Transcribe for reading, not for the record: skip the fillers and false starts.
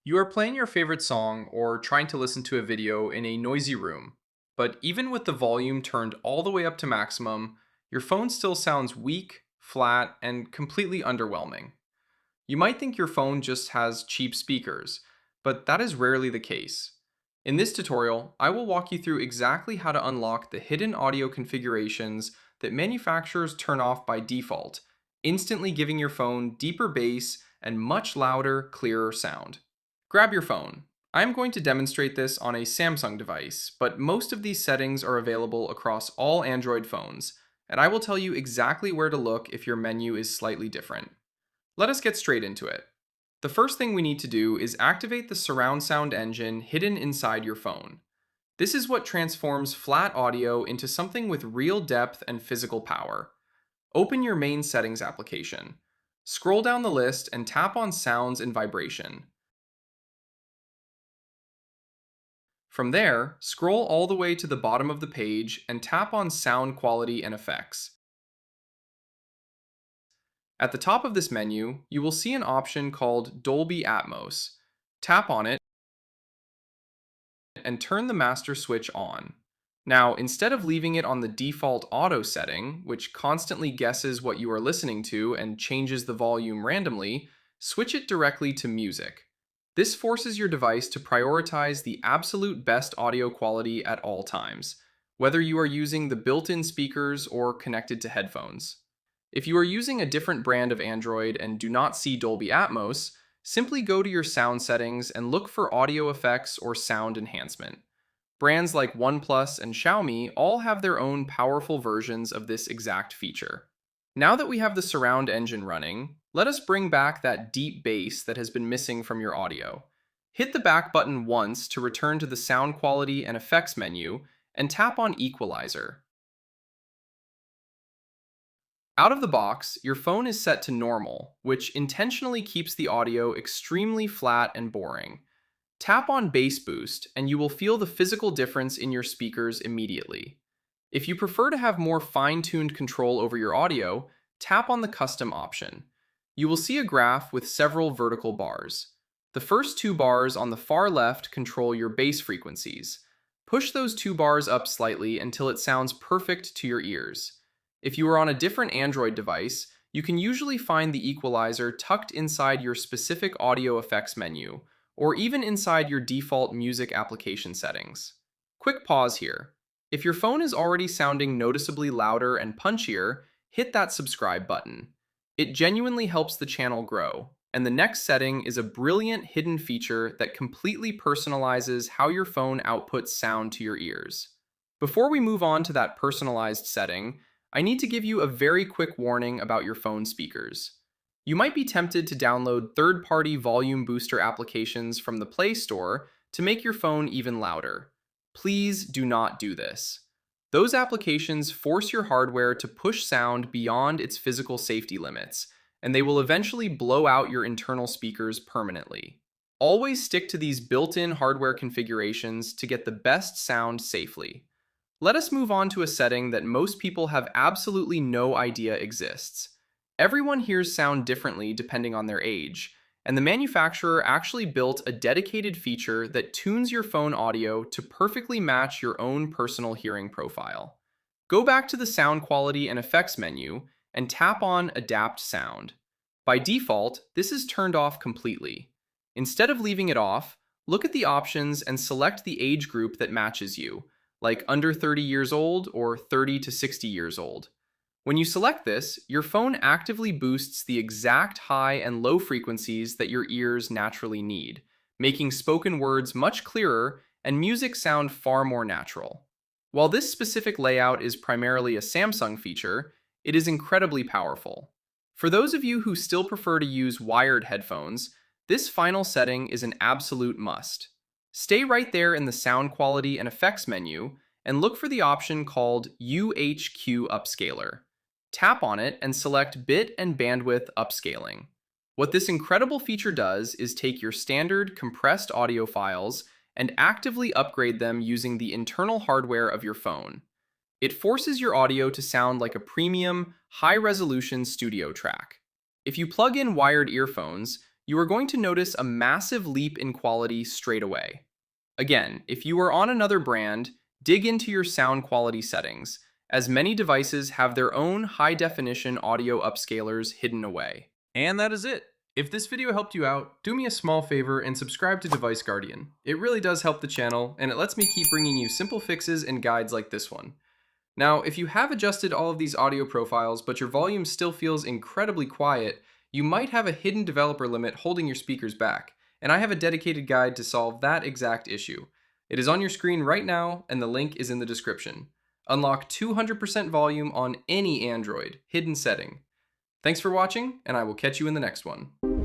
You are playing your favorite song or trying to listen to a video in a noisy room, but even with the volume turned all the way up to maximum, your phone still sounds weak, flat, and completely underwhelming. You might think your phone just has cheap speakers, but that is rarely the case. In this tutorial, I will walk you through exactly how to unlock the hidden audio configurations that manufacturers turn off by default, instantly giving your phone deeper bass and much louder, clearer sound. Grab your phone. I am going to demonstrate this on a Samsung device, but most of these settings are available across all Android phones, and I will tell you exactly where to look if your menu is slightly different. Let us get straight into it. The first thing we need to do is activate the surround sound engine hidden inside your phone. This is what transforms flat audio into something with real depth and physical power. Open your main settings application. Scroll down the list and tap on Sounds and Vibration. From there, scroll all the way to the bottom of the page and tap on Sound Quality and Effects. At the top of this menu, you will see an option called Dolby Atmos. Tap on it and turn the master switch on. Now, instead of leaving it on the default auto setting, which constantly guesses what you are listening to and changes the volume randomly, switch it directly to music. This forces your device to prioritize the absolute best audio quality at all times, whether you are using the built-in speakers or connected to headphones. If you are using a different brand of Android and do not see Dolby Atmos, simply go to your sound settings and look for audio effects or sound enhancement. Brands like OnePlus and Xiaomi all have their own powerful versions of this exact feature. Now that we have the surround engine running, let us bring back that deep bass that has been missing from your audio. Hit the back button once to return to the sound quality and effects menu, and tap on equalizer. Out of the box, your phone is set to normal, which intentionally keeps the audio extremely flat and boring. Tap on Bass Boost, and you will feel the physical difference in your speakers immediately. If you prefer to have more fine-tuned control over your audio, tap on the Custom option. You will see a graph with several vertical bars. The first two bars on the far left control your bass frequencies. Push those two bars up slightly until it sounds perfect to your ears. If you are on a different Android device, you can usually find the equalizer tucked inside your specific audio effects menu, or even inside your default music application settings. Quick pause here. If your phone is already sounding noticeably louder and punchier, hit that subscribe button. It genuinely helps the channel grow, and the next setting is a brilliant hidden feature that completely personalizes how your phone outputs sound to your ears. Before we move on to that personalized setting, I need to give you a very quick warning about your phone speakers. You might be tempted to download third-party volume booster applications from the Play Store to make your phone even louder. Please do not do this. Those applications force your hardware to push sound beyond its physical safety limits, and they will eventually blow out your internal speakers permanently. Always stick to these built-in hardware configurations to get the best sound safely. Let us move on to a setting that most people have absolutely no idea exists. Everyone hears sound differently depending on their age, and the manufacturer actually built a dedicated feature that tunes your phone audio to perfectly match your own personal hearing profile. Go back to the Sound Quality and Effects menu and tap on Adapt Sound. By default, this is turned off completely. Instead of leaving it off, look at the options and select the age group that matches you, like under 30 years old or 30 to 60 years old. When you select this, your phone actively boosts the exact high and low frequencies that your ears naturally need, making spoken words much clearer and music sound far more natural. While this specific layout is primarily a Samsung feature, it is incredibly powerful. For those of you who still prefer to use wired headphones, this final setting is an absolute must. Stay right there in the Sound Quality and Effects menu and look for the option called UHQ Upscaler. Tap on it and select Bit and Bandwidth Upscaling. What this incredible feature does is take your standard compressed audio files and actively upgrade them using the internal hardware of your phone. It forces your audio to sound like a premium, high-resolution studio track. If you plug in wired earphones, you are going to notice a massive leap in quality straight away. Again, if you are on another brand, dig into your sound quality settings, as many devices have their own high-definition audio upscalers hidden away. And that is it. If this video helped you out, do me a small favor and subscribe to Device Guardian. It really does help the channel, and it lets me keep bringing you simple fixes and guides like this one. Now, if you have adjusted all of these audio profiles, but your volume still feels incredibly quiet, you might have a hidden developer limit holding your speakers back, and I have a dedicated guide to solve that exact issue. It is on your screen right now, and the link is in the description. Unlock 200% volume on any Android, hidden setting. Thanks for watching, and I will catch you in the next one.